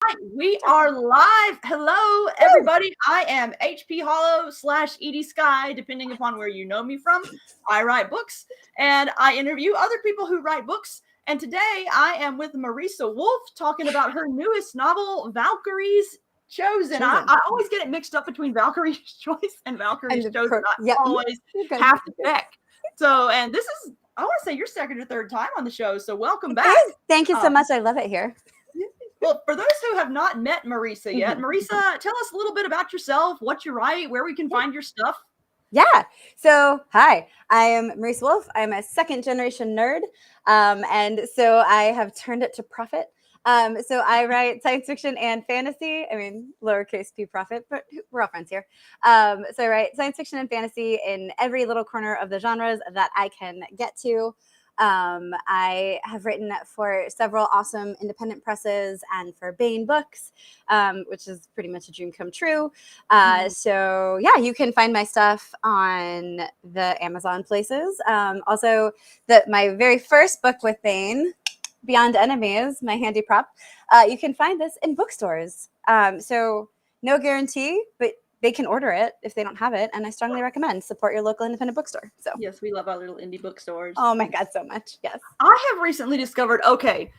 Right, we are live. Hello, everybody. I am HP Holo / ED Sky, depending upon where you know me from. I write books and I interview other people who write books. And today I am with Marisa Wolf talking about her newest novel, Valkyries Chosen. I always get it mixed up between Valkyrie's Choice and Valkyries Chosen. I always have to check. So, and this is, I want to say, your second or third time on the show. So, welcome back. Thank you so much. I love it here. Well, for those who have not met Marisa yet, Marisa, tell us a little bit about yourself, what you write, where we can find your stuff. Yeah. So, hi, I am Marisa Wolf. I'm a second generation nerd. And so I have turned it to profit. So I write science fiction and fantasy. I mean, lowercase p profit, but we're all friends here. So I write science fiction and fantasy in every little corner of the genres that I can get to. I have written for several awesome independent presses and for Baen books, which is pretty much a dream come true. So yeah, you can find my stuff on the Amazon places. Also, my very first book with Baen, Beyond Enemies, my handy prop, you can find this in bookstores. So no guarantee, but they can order it if they don't have it. And I strongly recommend support your local independent bookstore. So yes, we love our little indie bookstores. Oh my God, so much. Yes. I have recently discovered,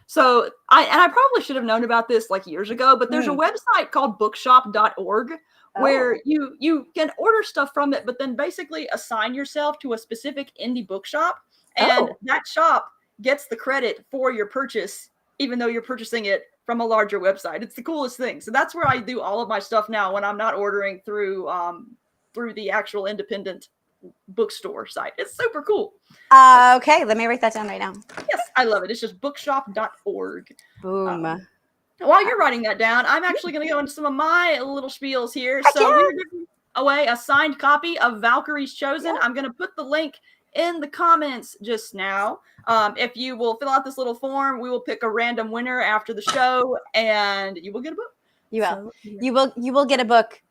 so I probably should have known about this like years ago, but there's a website called bookshop.org where you can order stuff from it, but then basically assign yourself to a specific indie bookshop. And that shop gets the credit for your purchase, even though you're purchasing it from a larger website. It's the coolest thing. So that's where I do all of my stuff now when I'm not ordering through the actual independent bookstore site. It's super cool. Okay, let me write that down right now. Yes, I love it. It's just bookshop.org. Boom. While you're writing that down, I'm actually going to go into some of my little spiels here. We're giving away a signed copy of Valkyries Chosen. I'm going to put the link in the comments just now. If you will fill out this little form, we will pick a random winner after the show, and you will get a book. You will. You will get a book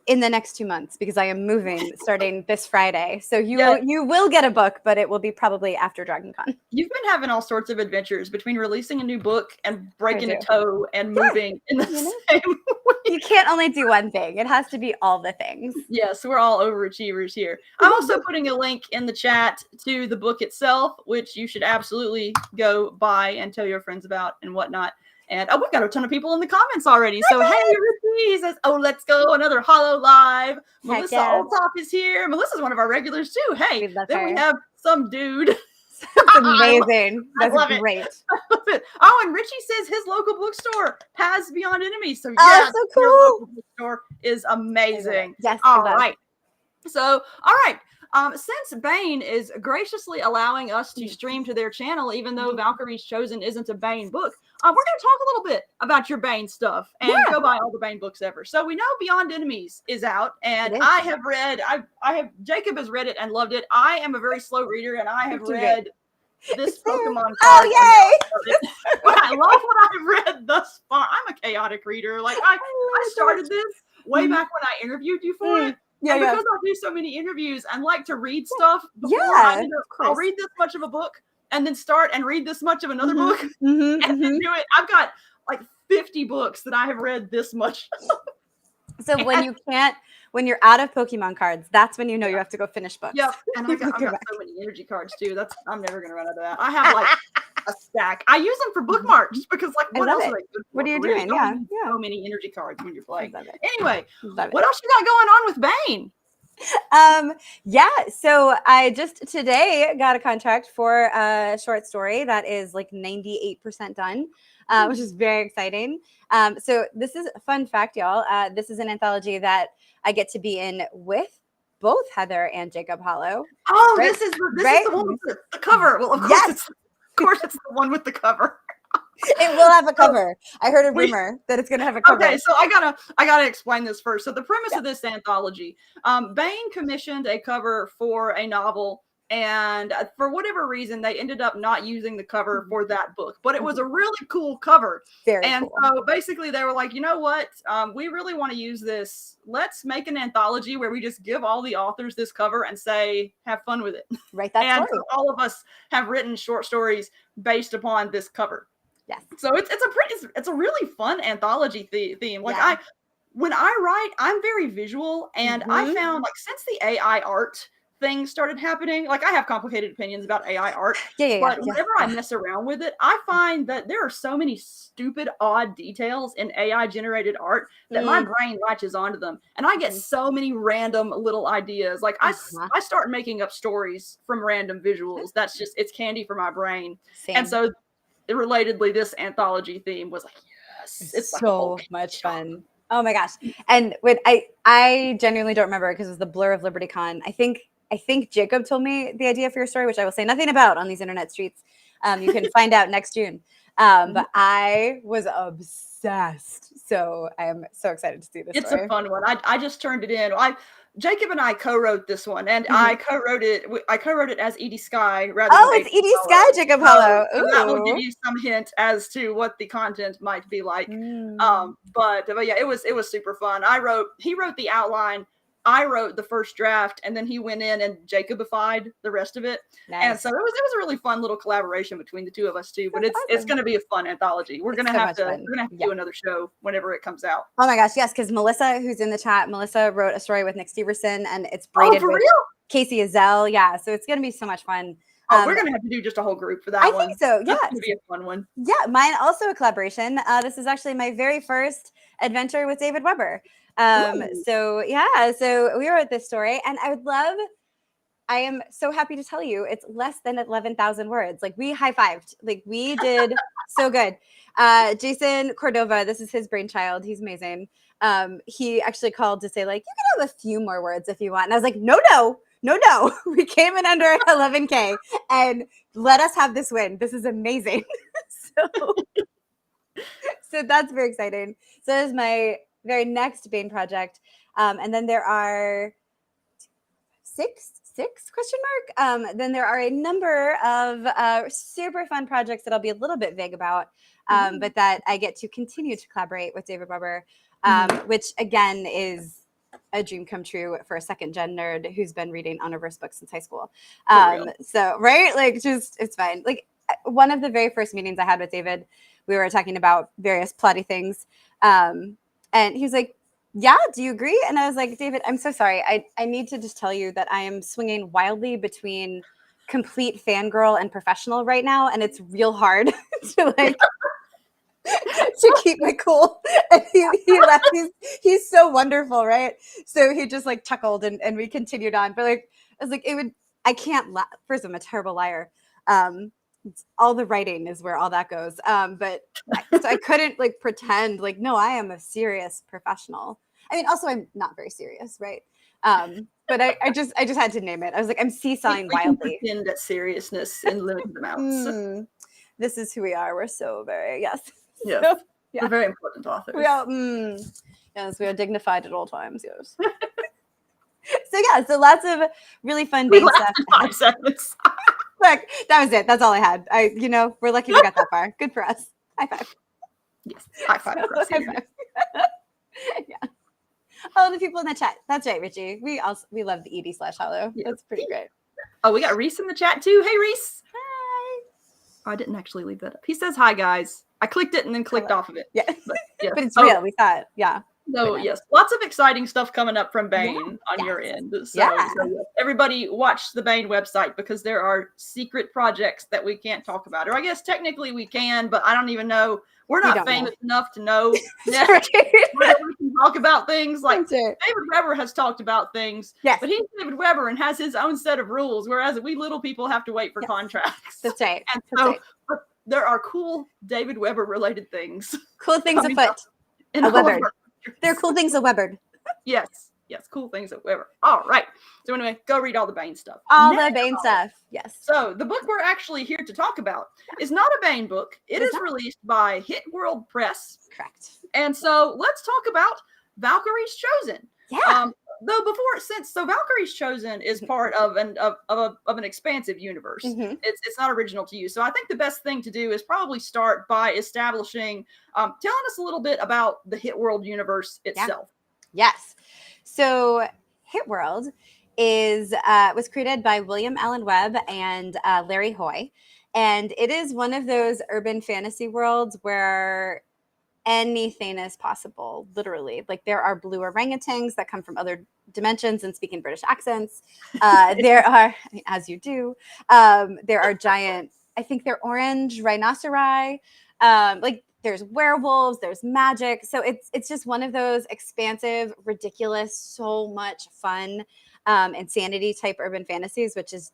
in the next 2 months because I am moving starting this Friday. So you will get a book, but it will be probably after DragonCon. You've been having all sorts of adventures between releasing a new book and breaking a toe and moving in the same week. You can't only do one thing. It has to be all the things. Yes, we're all overachievers here. I'm also putting a link in the chat to the book itself, which you should absolutely go buy and tell your friends about and whatnot. And we've got a ton of people in the comments already. So hey, Ricky says, let's go, another Holo live. Melissa Oldtop is here. Melissa's one of our regulars too. Hey, we have some dude. That's amazing. That's great. I love it. And Richie says his local bookstore has Beyond Enemies. So so cool. Your local bookstore is amazing. Yes. All right. So, all right. Since Baen is graciously allowing us to stream to their channel, even though Valkyries Chosen isn't a Baen book, we're going to talk a little bit about your Baen stuff and go buy all the Baen books ever. So we know Beyond Enemies is out, and I have read. Jacob has read it and loved it. I am a very slow reader, and I have read this Pokemon card. Oh yay! But I love what I've read thus far. I'm a chaotic reader. Like I started this way back when I interviewed you for it. Yeah, because I do so many interviews and like to read stuff before I'll read this much of a book and then start and read this much of another book and then do it. I've got like 50 books that I have read this much. So when you're out of Pokemon cards, that's when you know you have to go finish books. Yep, and I've got so many energy cards too. I'm never gonna run out of that. I have like a stack. I use them for bookmarks because what else are they good for? What are you doing? So many energy cards when you're playing. Anyway, what else you got going on with Baen? So I just today got a contract for a short story that is like 98% done, which is very exciting. So this is a fun fact, y'all. This is an anthology that I get to be in with both Heather and Jacob Holo. Oh, right? This is the one with the cover. Well, of course, it's the one with the cover. It will have a cover. I heard a rumor that it's going to have a cover. Okay, so I gotta explain this first. So the premise of this anthology, Baen commissioned a cover for a novel, and for whatever reason, they ended up not using the cover for that book. But it was a really cool cover. Very cool. So basically, they were like, you know what? We really want to use this. Let's make an anthology where we just give all the authors this cover and say, have fun with it. Right. That's and so all of us have written short stories based upon this cover. Yes. So it's a really fun anthology theme. Like Yeah. when I write, I'm very visual, and I found like since the AI art thing started happening, like I have complicated opinions about AI art, but whenever I mess around with it, I find that there are so many stupid, odd details in AI generated art that my brain latches onto them, and I get so many random little ideas. Like I start making up stories from random visuals. That's just it's candy for my brain. Same. And so, relatedly, this anthology theme was like, yes, it's like so much fun. Oh my gosh. And when I genuinely don't remember because it was the blur of LibertyCon. I think Jacob told me the idea for your story, which I will say nothing about on these internet streets. You can find out next June. But I was obsessed. So I am so excited to see this It's story. a fun one. I just turned it in. Jacob and I co-wrote this one, and I co-wrote it as Edie Sky rather than it's Edie Sky, Jacob Holo. So that will give you some hint as to what the content might be like. But yeah, it was super fun. He wrote the outline, I wrote the first draft, and then he went in and Jacobified the rest of it. Nice. And so it was a really fun little collaboration between the two of us too. But it's going to be a fun anthology. We're going to have to do another show whenever it comes out. Oh my gosh, yes, because Melissa, who's in the chat, Melissa wrote a story with Nick Steverson, and it's braided with Casey Azell. Yeah, so it's going to be so much fun. We're going to have to do just a whole group for that one. I think so, yeah. It's going to be a fun one. Yeah, mine also a collaboration. This is actually my very first adventure with David Weber. So we wrote this story, and I am so happy to tell you it's less than 11,000 words. Like we high-fived, like we did so good. Jason Cordova, this is his brainchild. He's amazing. He actually called to say like, you can have a few more words if you want. And I was like, no. We came in under 11K and let us have this win. This is amazing. So that's very exciting. So that is my very next Baen project. And then there are six question mark. Then there are a number of super fun projects that I'll be a little bit vague about, but that I get to continue to collaborate with David Weber, which again is a dream come true for a second gen nerd who's been reading Honorverse books since high school. So right, like just it's fine. Like one of the very first meetings I had with David, we were talking about various plotty things, and he was like, yeah, do you agree? And I was like, David, I'm so sorry. I need to just tell you that I am swinging wildly between complete fangirl and professional right now. And it's real hard to like, to keep my cool. And he left. He's so wonderful, right? So he just like chuckled and we continued on. But like, I was like, I can't first, I'm a terrible liar. All the writing is where all that goes. But so I couldn't like pretend like, no, I am a serious professional. I mean, also I'm not very serious, right? But I just had to name it. I was like, I'm seesawing wildly. Pretend at seriousness in limited amounts. This is who we are. We're so very Yes. So, We're very important authors. We are, yes, we are dignified at all times. Yes. So lots of really fun Baen stuff. 5 seconds. Look, that was it. That's all I had. We're lucky we got that far. Good for us. High five. Yes. High five. High five. Yeah. Oh, the people in the chat. That's right, Richie. We love the Edie/Holo. Yeah. That's pretty great. Oh, we got Reese in the chat too. Hey, Reese. Hi. Oh, I didn't actually leave that up. He says hi, guys. I clicked it and then clicked off of it. Yeah. But it's real. We thought, yeah. So yes, lots of exciting stuff coming up from Baen on your end. So everybody watch the Baen website because there are secret projects that we can't talk about. Or I guess technically we can, but I don't even know. We're not famous enough to know whether we can talk about things. Like David Weber has talked about things, but he's David Weber and has his own set of rules, whereas we little people have to wait for contracts. That's right. And so there are cool David Weber related things. Cool things afoot. They're cool things at Weber. Yes, cool things at Weber. All right. So anyway, go read all the Baen stuff. The Baen stuff. Yes. So the book we're actually here to talk about is not a Baen book. It is released by Hit World Press. Correct. And so let's talk about Valkyries Chosen. Yeah. So Valkyries Chosen is part of an expansive universe. It's not original to you. So I think the best thing to do is probably start by establishing, telling us a little bit about the Hit World universe itself. Yes. So Hit World was created by William Allen Webb and Larry Hoy. And it is one of those urban fantasy worlds where anything is possible, literally. Like there are blue orangutans that come from other dimensions and speak in British accents. There are, as you do, there are giant, I think they're orange rhinoceri. Like there's werewolves, there's magic. So it's just one of those expansive, ridiculous, so much fun, insanity type urban fantasies, which is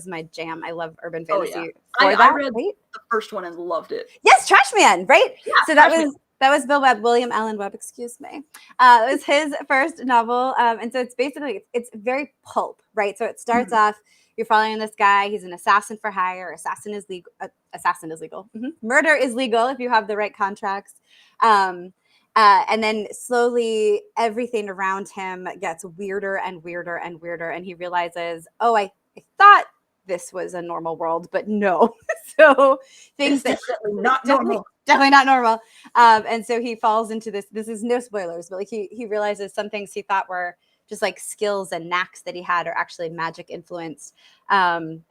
my jam. I love urban fantasy. I read the first one and loved it. Yes, Trash Man, right? Yeah, so that was Bill Webb, William Allen Webb, excuse me. It was his first novel. And so it's basically, it's very pulp, right? So it starts off, you're following this guy. He's an assassin for hire. Assassin is legal. Murder is legal if you have the right contracts. And then slowly everything around him gets weirder and weirder and weirder. And he realizes, oh, I thought this was a normal world, but no. So things that definitely not normal. And so he falls into this is no spoilers, but like he realizes some things he thought were just like skills and knacks that he had are actually magic influenced. And,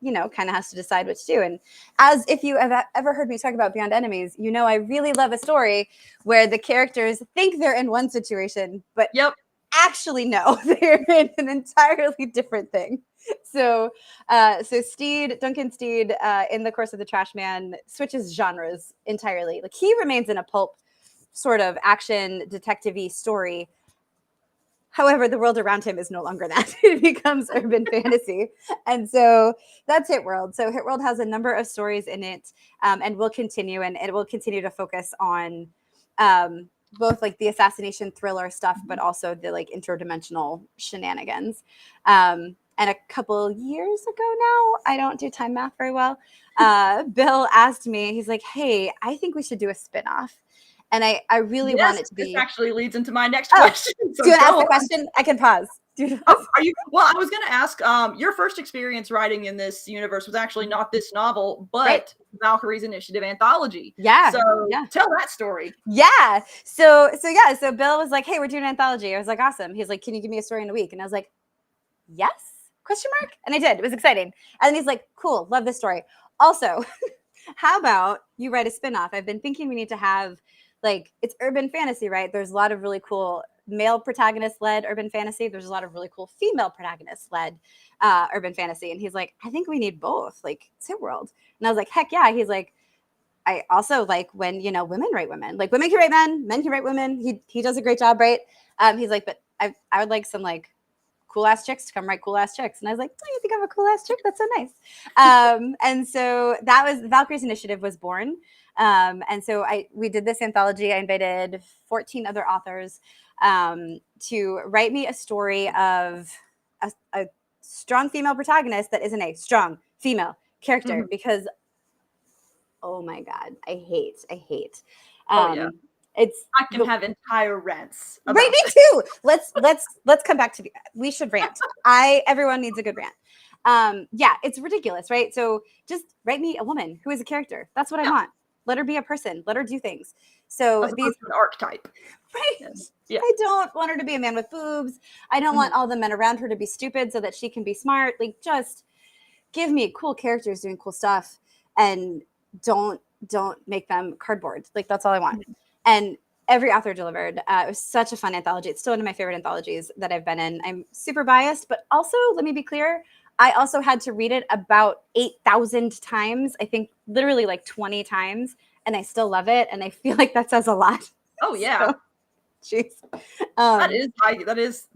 you know, kind of has to decide what to do. And as if you have ever heard me talk about Beyond Enemies, you know, I really love a story where the characters think they're in one situation, but actually no, they're in an entirely different thing. So Duncan Steed, in the course of the Trash Man, switches genres entirely. Like he remains in a pulp sort of action detective-y story. However, the world around him is no longer that. It becomes urban fantasy. And so that's Hit World. So Hit World has a number of stories in it, and will continue, and it will continue to focus on both like the assassination thriller stuff, but also the like interdimensional shenanigans. And a couple years ago now, I don't do time math very well, Bill asked me, he's like, hey, I think we should do a spinoff. And I really want it to be. This actually leads into my next question. So do you want to ask the question? I can pause. Are you? Well, I was going to ask. Your first experience writing in this universe was actually not this novel, but Valkyries Initiative anthology. Yeah. So tell that story. Yeah. So Bill was like, "Hey, we're doing an anthology." I was like, "Awesome." He's like, "Can you give me a story in a week?" And I was like, "Yes?" ? And I did. It was exciting. And then he's like, "Cool, love this story. Also, how about you write a spinoff? I've been thinking we need to have." Like it's urban fantasy, right? There's a lot of really cool male protagonist-led urban fantasy. There's a lot of really cool female protagonist-led urban fantasy. And he's like, I think we need both, like it's Hit World. And I was like, heck yeah. He's like, I also like when, you know, women write women. Like women can write men can write women. He does a great job, right? He's like, but I would like some like cool-ass chicks to come write cool-ass chicks. And I was like, oh, you think I'm a cool-ass chick? That's so nice. And so that was, the Valkyries Initiative was born. And so we did this anthology. I invited 14 other authors to write me a story of a strong female protagonist that isn't a strong female character because, oh my God, I hate. I can have entire rants. Right, me too. Let's come back to we should rant. Everyone needs a good rant. Yeah, it's ridiculous, right? So just write me a woman who is a character. That's what I want. Let her be a person. Let her do things. So these an archetype, right? Yeah. I don't want her to be a man with boobs. I don't want all the men around her to be stupid so that she can be smart. Like, just give me cool characters doing cool stuff, and don't make them cardboard. Like that's all I want. And every author delivered. It was such a fun anthology. It's still one of my favorite anthologies that I've been in. I'm super biased, but also let me be clear. I also had to read it about 8,000 times. I think literally like 20 times. And I still love it. And I feel like that says a lot. Oh, yeah. Jeez. That is,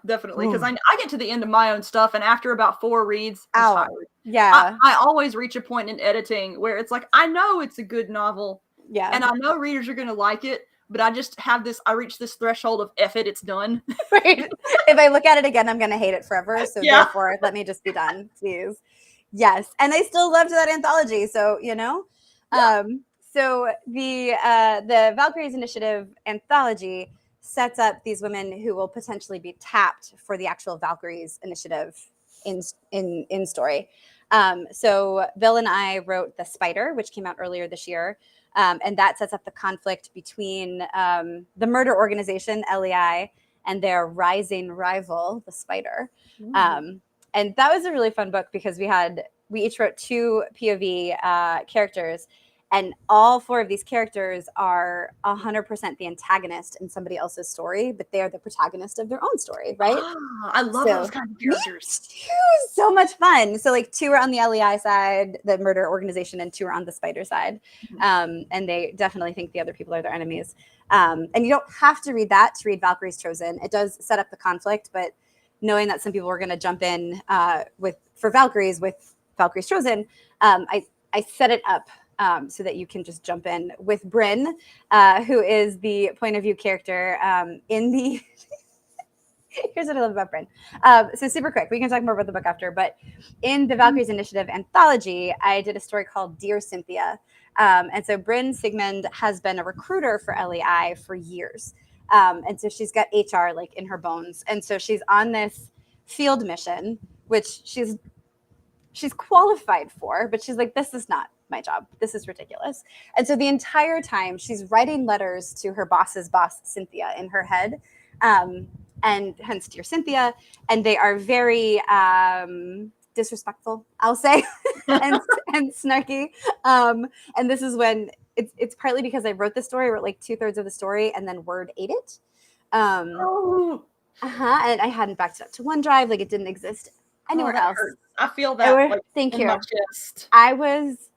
definitely. Because I get to the end of my own stuff. And after about 4 reads, I'm tired. Yeah. I always reach a point in editing where it's like, I know it's a good novel. Yeah. And I know readers are going to like it. But I just have I reach this threshold of F it, it's done. Right. If I look at it again, I'm going to hate it forever. So therefore, let me just be done, please. Yes. And I still loved that anthology. So, you know, so the Valkyries Initiative anthology sets up these women who will potentially be tapped for the actual Valkyries Initiative in story. So Bill and I wrote The Spider, which came out earlier this year. And that sets up the conflict between the murder organization, LEI, and their rising rival, the Spider. And that was a really fun book because we had we each wrote 2 POV characters, and all 4 of these characters are 100% the antagonist in somebody else's story, but they are the protagonist of their own story, right? I love those kinds of characters. So much fun. So like 2 are on the LEI side, the murder organization, and 2 are on the spider side. And they definitely think the other people are their enemies. And you don't have to read that to read Valkyries Chosen. It does set up the conflict, but knowing that some people were going to jump in for Valkyries with Valkyries Chosen, I set it up so that you can just jump in with Bryn, who is the point of view character in the. Here's what I love about Bryn. So super quick, we can talk more about the book after, but in the Valkyries Initiative anthology, I did a story called Dear Cynthia. And so Bryn Siegmund has been a recruiter for LEI for years. And so she's got HR like in her bones. And so she's on this field mission, which she's qualified for, but she's like, this is not my job. This is ridiculous. And so the entire time she's writing letters to her boss's boss, Cynthia, in her head. And hence Dear Cynthia. And they are very disrespectful, I'll say, and snarky. And this is when it's partly because I wrote the story, wrote like 2/3 of the story, and then Word ate it. And I hadn't backed it up to OneDrive, like it didn't exist anywhere else. Hurts. I feel that. Thank you. I was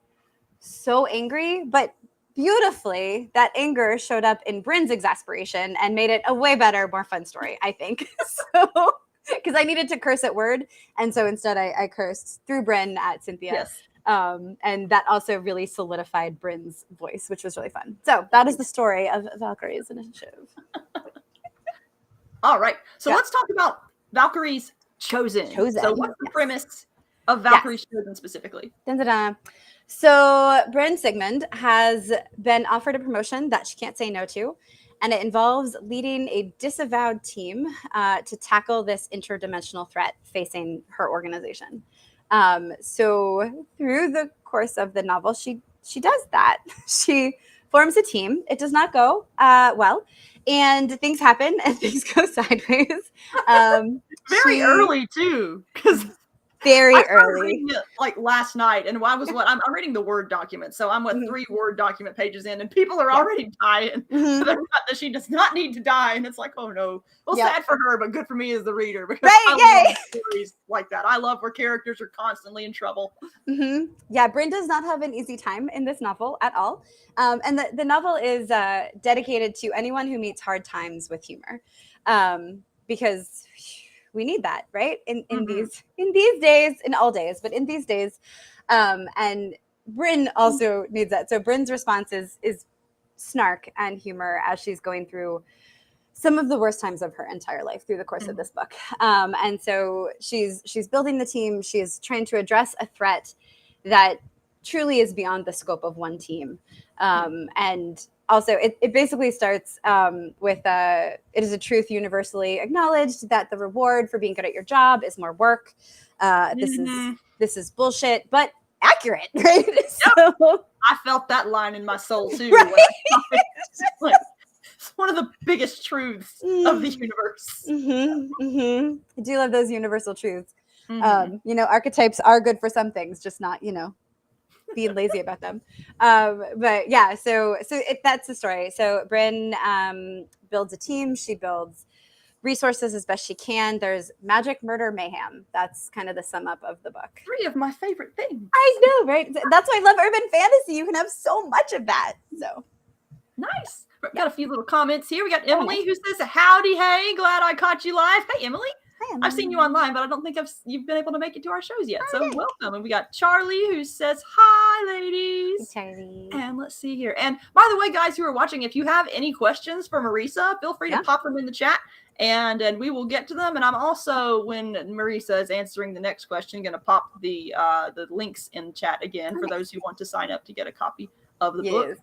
so angry, but beautifully, that anger showed up in Bryn's exasperation and made it a way better, more fun story, I think. So, because I needed to curse at Word, and so instead I cursed through Bryn at Cynthia. Yes. And that also really solidified Bryn's voice, which was really fun. So that is the story of Valkyries Initiative. All right. So let's talk about Valkyries Chosen. So what's the premise of Valkyries Chosen specifically? Dun-dun-dun. So Bryn Siegmund has been offered a promotion that she can't say no to, and it involves leading a disavowed team to tackle this interdimensional threat facing her organization. So through the course of the novel, she does that. She forms a team. It does not go well, and things happen and things go sideways. Very early too, because very I started early. reading it, like last night, and I'm reading the Word document, so I'm 3 Word document pages in, and people are already dying. That she does not need to die, and it's like, oh no. Well, sad for her, but good for me as the reader, because I love stories like that. I love where characters are constantly in trouble. Yeah, Bryn does not have an easy time in this novel at all, and the novel is dedicated to anyone who meets hard times with humor, because we need that, right? In these days, in all days, but in these days, and Bryn also needs that. So Bryn's response is snark and humor as she's going through some of the worst times of her entire life through the course of this book. And so she's building the team. She is trying to address a threat that truly is beyond the scope of one team. And also, it basically starts with it is a truth universally acknowledged that the reward for being good at your job is more work. This is bullshit, but accurate, right? Yep. So, I felt that line in my soul too. Right? It's one of the biggest truths of the universe. I do love those universal truths. Archetypes are good for some things, just not, being lazy about them. But yeah, so that's the story. So Bryn builds a team. She builds resources as best she can. There's magic, murder, mayhem. That's kind of the sum up of the book. 3 of my favorite things. I know, right? That's why I love urban fantasy. You can have so much of that. So nice. Got a few little comments here. We got Emily who says, howdy, hey, glad I caught you live. Hey, Emily. I've seen you online, but I don't think you've been able to make it to our shows yet. So welcome. And we got Charlie who says, hi, ladies. Hey, Charlie. And let's see here. And by the way, guys who are watching, if you have any questions for Marisa, feel free to pop them in the chat and we will get to them. And I'm also, when Marisa is answering the next question, going to pop the links in chat again for those who want to sign up to get a copy of the book.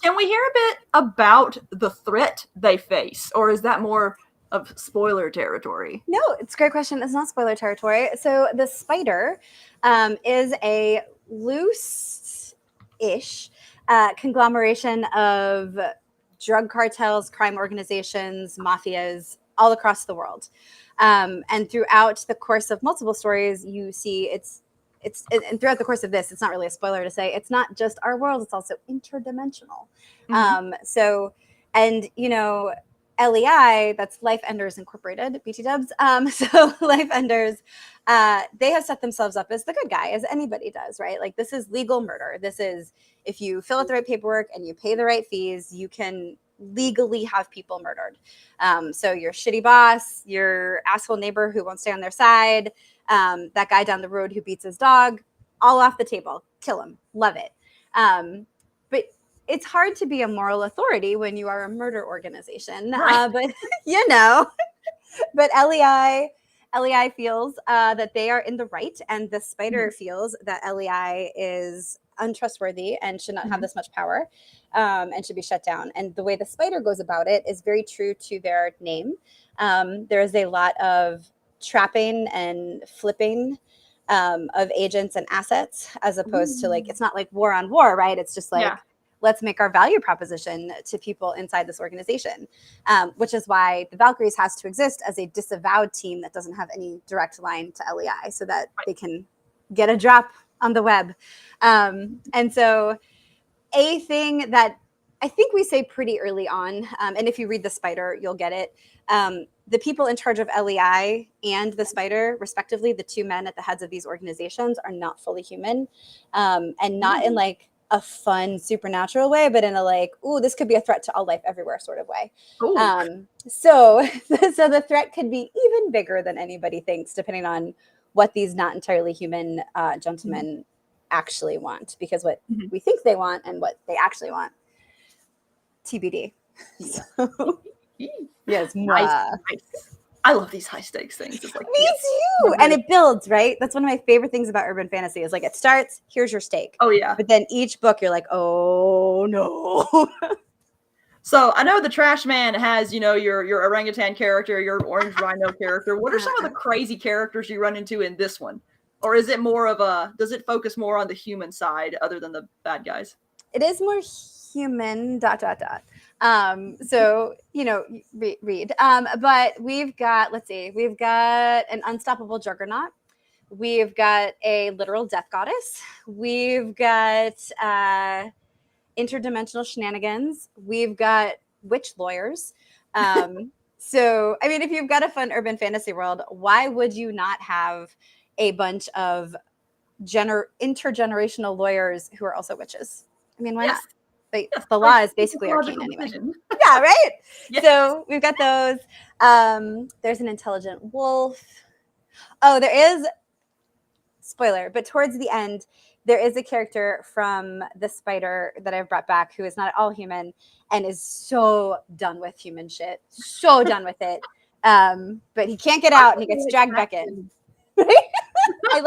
Can we hear a bit about the threat they face, or is that more of spoiler territory? No, it's a great question. It's not spoiler territory. So the spider is a loose-ish conglomeration of drug cartels, crime organizations, mafias all across the world. And throughout the course of multiple stories, you see its and throughout the course of this, it's not really a spoiler to say it's not just our world, it's also interdimensional. So, and LEI, that's Life Enders Incorporated, BT dubs. So Life Enders, they have set themselves up as the good guy, as anybody does, right? Like, this is legal murder. This is, if you fill out the right paperwork and you pay the right fees, you can legally have people murdered. So your shitty boss, your asshole neighbor who won't stay on their side, that guy down the road who beats his dog, all off the table. Kill him. Love it. But it's hard to be a moral authority when you are a murder organization. Right. But but LEI feels that they are in the right, and the spider feels that LEI is untrustworthy and should not have this much power, and should be shut down. And the way the spider goes about it is very true to their name. There is a lot of trapping and flipping of agents and assets, as opposed to, like, it's not like war on war, right? It's just like, let's make our value proposition to people inside this organization, which is why the Valkyries has to exist as a disavowed team that doesn't have any direct line to LEI, so that they can get a drop on the web. And so a thing that I think we say pretty early on, and if you read the spider, you'll get it. The people in charge of LEI and the spider, respectively, the two men at the heads of these organizations, are not fully human, and not in like a fun supernatural way, but in a like, ooh, this could be a threat to all life everywhere sort of way. So the threat could be even bigger than anybody thinks, depending on what these not entirely human gentlemen actually want, because what we think they want and what they actually want, TBD. So, yes, nice. I love these high stakes things. It's like, me too. And it builds, right? That's one of my favorite things about urban fantasy is like, it starts, here's your stake. Oh yeah. But then each book you're like, oh no. So I know the Trash Man has, your orangutan character, your orange rhino character. What are some of the crazy characters you run into in this one? Or is it more of does it focus more on the human side other than the bad guys? It is more human, ... So, read. But we've got, we've got an unstoppable juggernaut. We've got a literal death goddess. We've got interdimensional shenanigans. We've got witch lawyers. So, I mean, if you've got a fun urban fantasy world, why would you not have a bunch of intergenerational lawyers who are also witches? I mean, why not? But the law is basically arcane anyway. Yeah, right? Yes. So we've got those. There's an intelligent wolf. Oh, there is, spoiler, but towards the end, there is a character from the spider that I've brought back who is not at all human and is so done with human shit. So done with it. But he can't get out and he gets dragged back in. I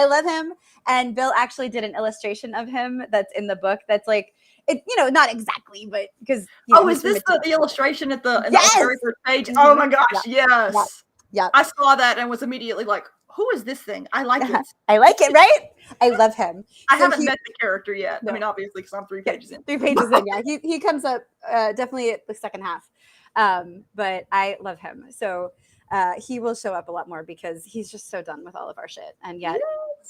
love him. And Bill actually did an illustration of him that's in the book that's like, it, not exactly, but because is this the illustration at the very first page? Oh my gosh, yes. Yeah. I saw that and was immediately like, who is this thing? I like it. I like it, right? I love him. I haven't met the character yet. No. I mean, obviously, because I'm 3 pages in. 3 pages in, yeah. He comes up definitely at the second half. But I love him. So he will show up a lot more because he's just so done with all of our shit and yet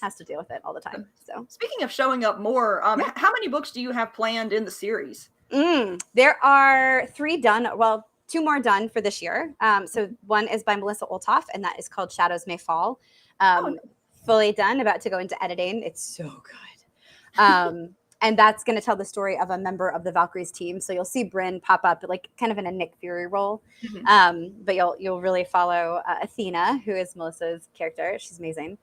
has to deal with it all the time. So speaking of showing up more, how many books do you have planned in the series? There are 3 done. Well, 2 more done for this year. So one is by Marisa Wolf, and that is called Shadows May Fall. Fully done, about to go into editing. It's so good. And that's going to tell the story of a member of the Valkyries team. So you'll see Bryn pop up, like kind of in a Nick Fury role. But you'll really follow Athena, who is Melissa's character. She's amazing.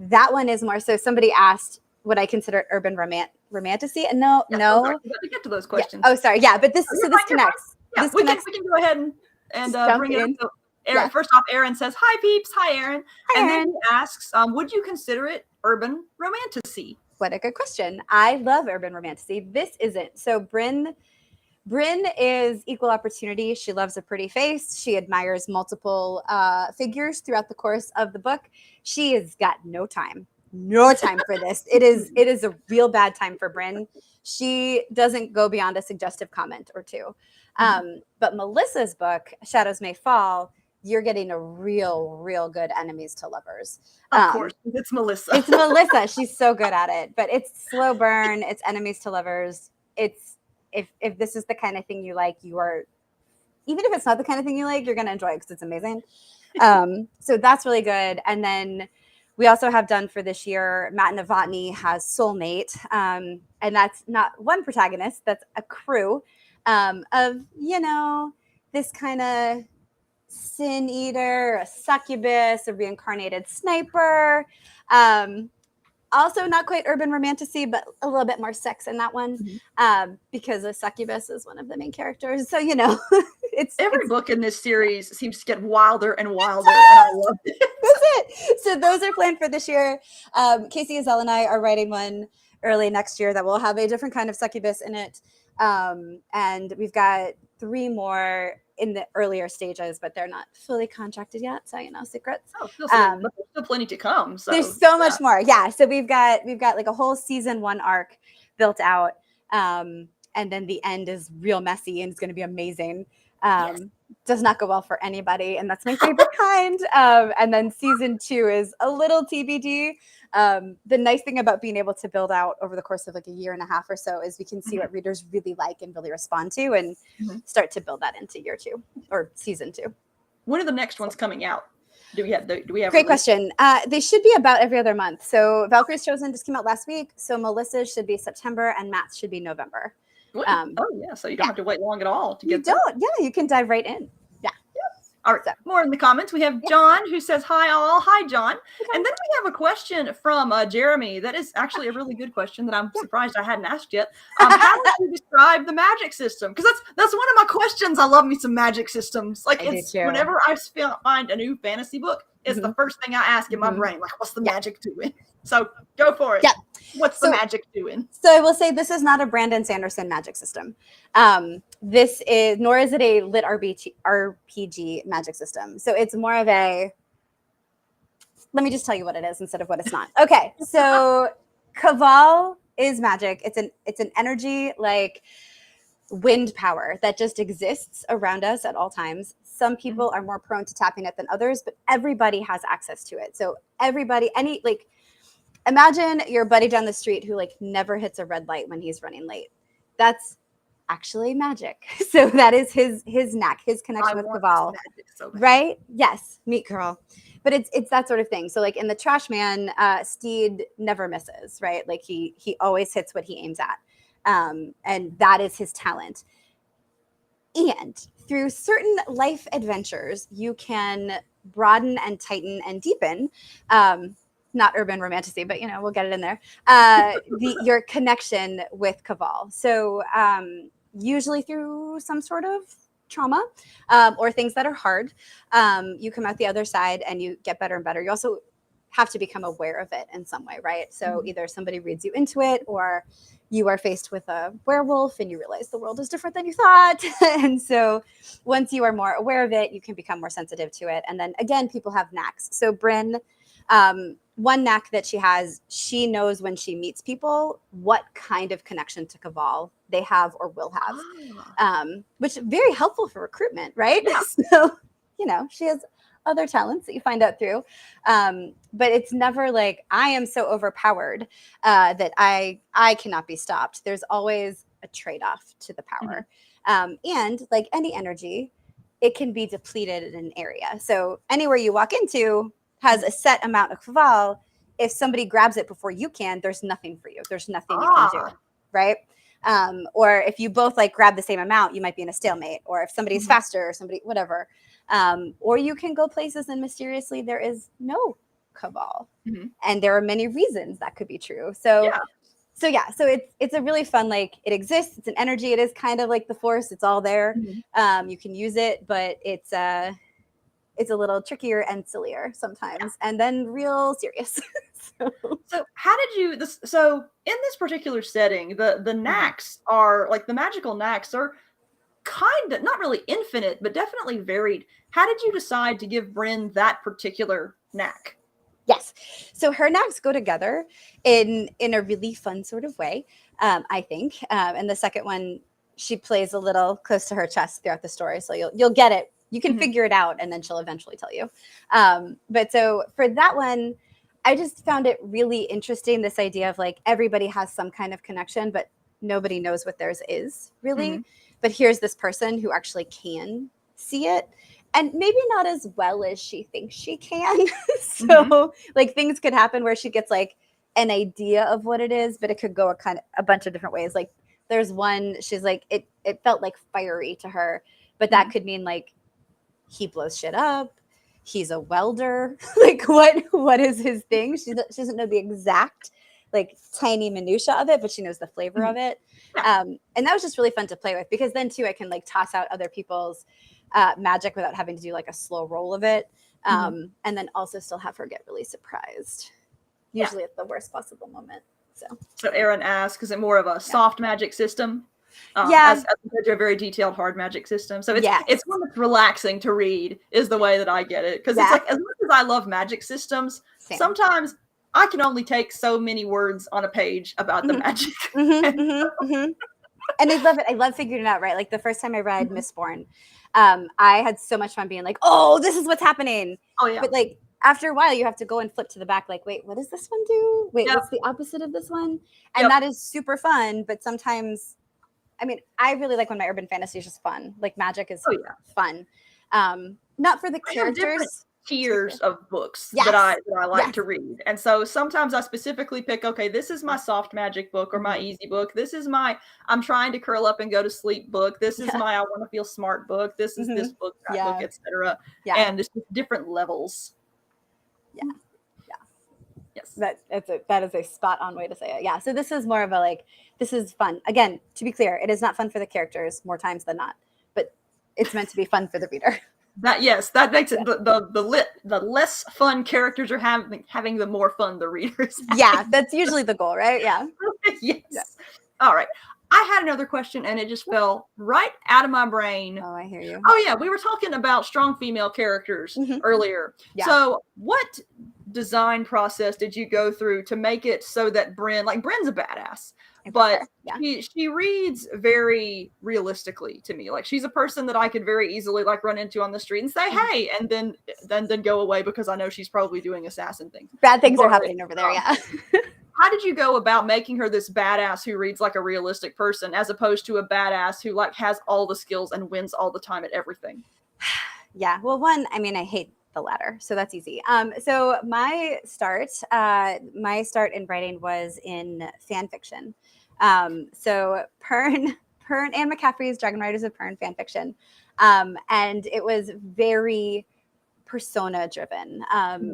That one is more so. Somebody asked, would I consider it urban romantasy? And no. Sorry, we got to get to those questions. Yeah. Oh, sorry. Yeah, but this connects. Yeah, we can go ahead and bring it up. Aaron, First off, Aaron says, "Hi, peeps." Hi, Aaron. And then he asks, "Would you consider it urban romantasy?" What a good question. I love urban romantasy. This isn't. So Bryn is equal opportunity. She loves a pretty face. She admires multiple figures throughout the course of the book. She has got no time for this. It is a real bad time for Bryn. She doesn't go beyond a suggestive comment or 2. But Melissa's book, Shadows May Fall, you're getting a real good enemies to lovers. Of course, it's Melissa. It's Melissa. She's so good at it. But it's slow burn. It's enemies to lovers. It's if this is the kind of thing you like, you are, even if it's not the kind of thing you like, you're going to enjoy it because it's amazing. So that's really good. And then we also have done for this year, Matt Novotny has Soulmate. And that's not one protagonist, that's a crew of, you know, this kind of sin eater, a succubus, a reincarnated sniper. Also not quite urban romantasy, but a little bit more sex in that one, because a succubus is one of the main characters. So, you know, every book in this series seems to get wilder and wilder, and I love it. That's it. So those are planned for this year. Casey Azell and I are writing one early next year that will have a different kind of succubus in it. And we've got 3 more in the earlier stages, but they're not fully contracted yet. So, you know, secrets. Oh, but there's still plenty to come. So there's so much more. Yeah. So we've got like a whole season 1 arc built out. And then the end is real messy and it's going to be amazing. Does not go well for anybody, and that's my favorite kind. And then season 2 is a little TBD. The nice thing about being able to build out over the course of like a year and a half or so is we can see what readers really like and really respond to, and start to build that into year 2 or season 2. When are the next ones coming out? Do we have Great question. They should be about every other month. So Valkyries Chosen just came out last week. So Melissa's should be September and Matt's should be November. So you don't have to wait long at all to get you can dive right in. All right, more in the comments. We have John who says, hi all. Hi, John. Okay. And then we have a question from Jeremy. That is actually a really good question that I'm surprised I hadn't asked yet. How would you describe the magic system? Because that's one of my questions. I love me some magic systems. Like, it's whenever I find a new fantasy book, it's the first thing I ask in my brain. Like, what's the magic doing? So go for it. Yeah. What's the magic doing? So I will say this is not a Brandon Sanderson magic system. This is, nor is it a lit RPG magic system. So it's more of a, let me just tell you what it is instead of what it's not. Okay. So Cabal is magic. It's an energy like wind power that just exists around us at all times. Some people are more prone to tapping it than others, but everybody has access to it. So everybody, imagine your buddy down the street who like never hits a red light when he's running late. That's actually magic. So that is his knack, his connection with Cabal. So right? Yes, meet girl. But it's that sort of thing. So like in the Trash Man, Steed never misses, right? Like he always hits what he aims at. And that is his talent. And through certain life adventures, you can broaden and tighten and deepen, not urban romantasy, but, you know, we'll get it in there, your connection with Cabal. So usually through some sort of trauma or things that are hard, you come out the other side and you get better and better. You also have to become aware of it in some way, right? So either somebody reads you into it, or you are faced with a werewolf and you realize the world is different than you thought. And so once you are more aware of it, you can become more sensitive to it. And then again, people have knacks. So Bryn, one knack that she has, she knows when she meets people what kind of connection to Cabal they have or will have, which is very helpful for recruitment, right? Yeah. So, you know, she has other talents that you find out through. But it's never like, I am so overpowered that I cannot be stopped. There's always a trade-off to the power. And like any energy, it can be depleted in an area. So anywhere you walk into has a set amount of Cabal. If somebody grabs it before you can, there's nothing for you. There's nothing you can do, right? Or if you both like grab the same amount, you might be in a stalemate. Or if somebody's faster or somebody, whatever. Or you can go places and mysteriously there is no Cabal. And there are many reasons that could be true. So it's a really fun, like, it exists. It's an energy. It is kind of like the Force. It's all there. You can use it, but it's a little trickier and sillier sometimes, and then real serious. So how did you so in this particular setting, the knacks are like, the magical knacks are kind of not really infinite, but definitely varied. How did you decide to give Bryn that particular knack? Yes. So her knacks go together in a really fun sort of way, I think. And the second one, she plays a little close to her chest throughout the story. So you'll get it You can Mhm. figure it out, and then she'll eventually tell you. But so for that one, I just found it really interesting, this idea of like everybody has some kind of connection, but nobody knows what theirs is really. Mhm. But here's this person who actually can see it, and maybe not as well as she thinks she can. So like things could happen where she gets like an idea of what it is, but it could go a bunch of different ways. Like there's one, she's like, it felt like fiery to her, but that could mean like he blows shit up. He's a welder. Like what is his thing? She doesn't know the exact like tiny minutia of it, but she knows the flavor of it. Yeah. And that was just really fun to play with, because then too I can like toss out other people's magic without having to do like a slow roll of it. And then also still have her get really surprised, usually at the worst possible moment. So Aaron asks, is it more of a soft magic system? As compared to a very detailed hard magic system. So it's one that's relaxing to read, is the way that I get it. Because it's like, as much as I love magic systems, sometimes I can only take so many words on a page about the magic. And I love it. I love figuring it out, right? Like the first time I read Mistborn, I had so much fun being like, oh, this is what's happening. Oh yeah. But like after a while, you have to go and flip to the back, like, wait, what does this one do? Wait, what's the opposite of this one? And that is super fun. But sometimes, I mean, I really like when my urban fantasy is just fun. Like magic is fun. Not for the characters. Tiers of books that I like to read. And so sometimes I specifically pick, okay, this is my soft magic book or my easy book. This is my I'm trying to curl up and go to sleep book. This is my I want to feel smart book. This is this book, that book, etc. And it's just different levels. Yes. That is a spot on way to say it. Yeah. So this is more of a like, this is fun. Again, to be clear, it is not fun for the characters more times than not, but it's meant to be fun for the reader. That makes it the less fun characters are having, the more fun the readers have. Yeah, that's usually the goal, right? Yeah. Yes. Yeah. All right. I had another question and it just fell right out of my brain. Oh, I hear you. Oh yeah, we were talking about strong female characters earlier. Yeah. So what design process did you go through to make it so that Bryn's a badass? But she reads very realistically to me. Like she's a person that I could very easily like run into on the street and say, hey, and then go away because I know she's probably doing assassin things. Bad things are happening over there, yeah. How did you go about making her this badass who reads like a realistic person as opposed to a badass who like has all the skills and wins all the time at everything? Yeah, well, one, I mean, I hate the latter, so that's easy. So my start in writing was in fan fiction. So Anne McCaffrey's Dragon Riders of Pern fan fiction. And it was very persona driven.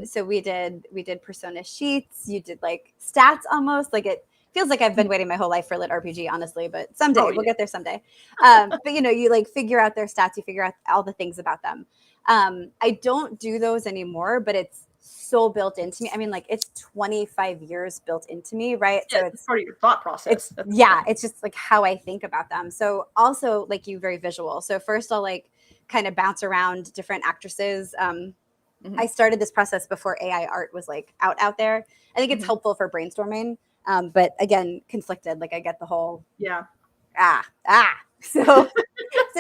So we did persona sheets. You did like stats almost. Like it feels like I've been waiting my whole life for lit RPG, honestly, but someday we'll get there someday. But you like figure out their stats, you figure out all the things about them. I don't do those anymore, but it's so built into me. I mean, like it's 25 years built into me, right? Yeah, so it's part of your thought process. It's just like how I think about them. So also like you, very visual. So first I'll like kind of bounce around different actresses. I started this process before AI art was like out there. I think it's helpful for brainstorming. But again, conflicted. Like I get the whole So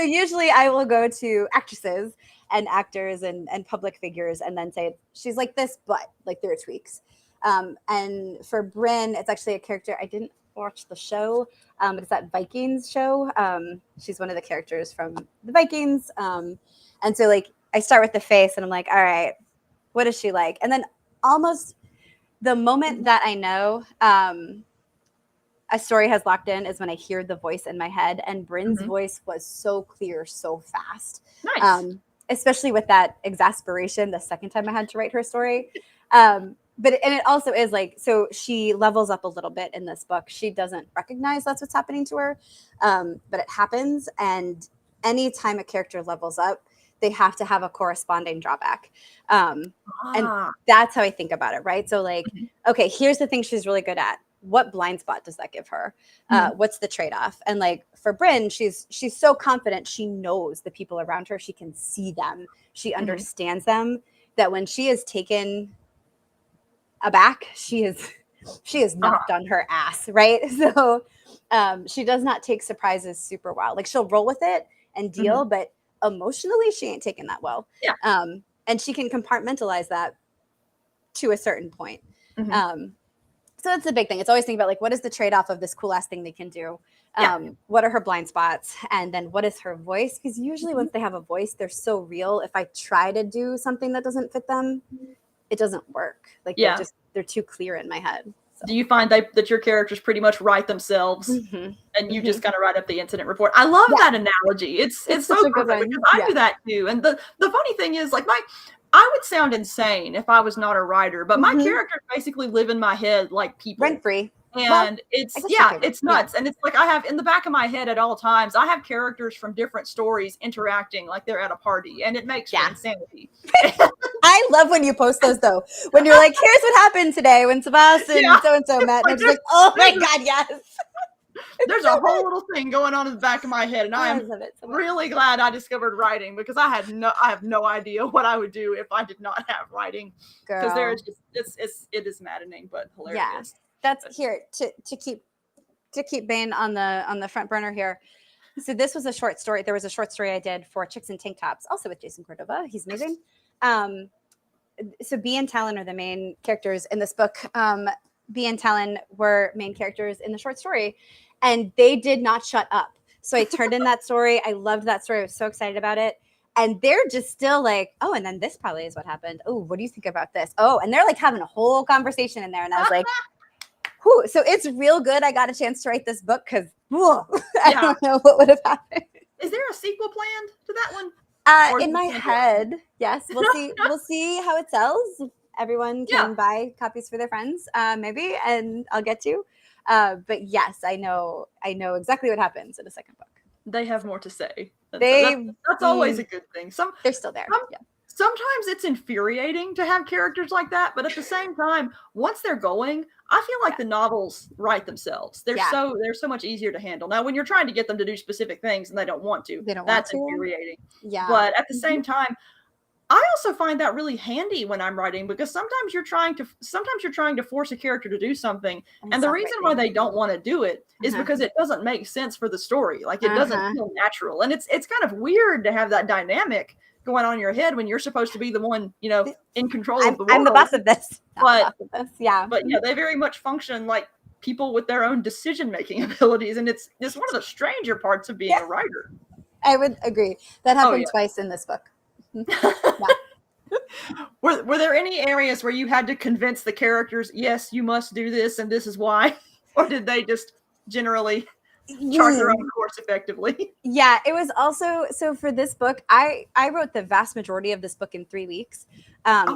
usually I will go to actresses and actors and public figures and then say, she's like this, but like there are tweaks. And for Bryn, it's actually a character. I didn't watch the show, but it's that Vikings show. She's one of the characters from the Vikings. And so like I start with the face and I'm like, all right, what is she like? And then almost the moment that I know a story has locked in is when I hear the voice in my head, and Bryn's voice was so clear, so fast. Nice. Especially with that exasperation the second time I had to write her story. But it also is like, so she levels up a little bit in this book. She doesn't recognize that's what's happening to her, but it happens. And anytime a character levels up, they have to have a corresponding drawback. And that's how I think about it, right? So like, okay, here's the thing she's really good at. What blind spot does that give her? What's the trade-off? And like for Bryn, she's so confident. She knows the people around her. She can see them. She understands them, that when she is taken aback, she is knocked on her ass, right? So she does not take surprises super well. Like she'll roll with it and deal, but emotionally, she ain't taken that well. Yeah. And she can compartmentalize that to a certain point. Mhm. So that's the big thing. It's always thinking about like, what is the trade-off of this cool ass thing they can do? Yeah. What are her blind spots? And then what is her voice? Because usually once they have a voice, they're so real. If I try to do something that doesn't fit them, it doesn't work. Like they're too clear in my head. So. Do you find that your characters pretty much write themselves and you just kind of write up the incident report? I love that analogy. It's so perfect because I do that too. And the funny thing is, like, I would sound insane if I was not a writer, but my characters basically live in my head like people. Rent free. And it's nuts. And it's like I have in the back of my head at all times, I have characters from different stories interacting like they're at a party, and it makes for insanity. I love when you post those though. When you're like, here's what happened today when Sebastian and so-and-so met. And I'm just like, oh my God, yes. There's a whole little thing going on in the back of my head, and I am really glad I discovered writing because I have no idea what I would do if I did not have writing. Because there's just it is maddening but hilarious. Yeah. That's here to keep Baen on the front burner here. So this was a short story. There was a short story I did for Chicks in Tank Tops, also with Jason Cordova. He's amazing. So Bee and Talon are the main characters in this book. Bee and Talon were main characters in the short story, and they did not shut up. So I turned in that story. I loved that story. I was so excited about it. And they're just still like, oh, and then this probably is what happened. Oh, what do you think about this? Oh, and they're like having a whole conversation in there. And I was like, whew. So it's real good. I got a chance to write this book because I don't know what would have happened. Is there a sequel planned to that one? In my head, yes. We'll see. We'll see how it sells. Everyone can buy copies for their friends, maybe, and I'll get to. But yes, I know exactly what happens in a second book. They have more to say. That's always a good thing. They're still there. Sometimes it's infuriating to have characters like that, but at the same time, once they're going, I feel like the novels write themselves. They're so much easier to handle. Now, when you're trying to get them to do specific things and they don't want to, that's infuriating. Yeah. But at the same time, I also find that really handy when I'm writing because sometimes you're trying to force a character to do something, and the reason why they don't want to do it is because it doesn't make sense for the story. Like it doesn't feel natural, and it's kind of weird to have that dynamic going on in your head when you're supposed to be the one, in control of the world. I'm the boss of this. But they very much function like people with their own decision-making abilities, and it's one of the stranger parts of being a writer. I would agree. That happened twice in this book. Were there any areas where you had to convince the characters, yes, you must do this and this is why, or did they just generally chart their own course effectively? Yeah, it was also so for this book, I wrote the vast majority of this book in 3 weeks,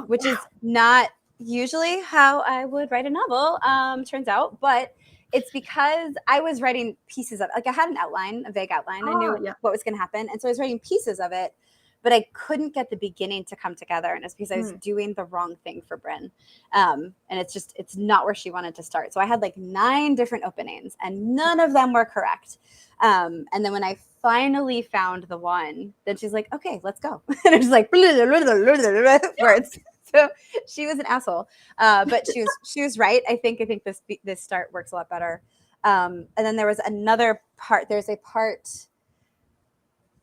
which is not usually how I would write a novel, turns out, but it's because I was writing pieces of, like, I had an outline, a vague outline. I knew what was going to happen, and so I was writing pieces of it, but I couldn't get the beginning to come together, and it's because I was doing the wrong thing for Bryn. And it's not where she wanted to start. So I had like 9 different openings, and none of them were correct. And then when I finally found the one, then she's like, okay, let's go. And it was like, words. So she was an asshole, but she was right. I think this start works a lot better. And then there was another part. There's a part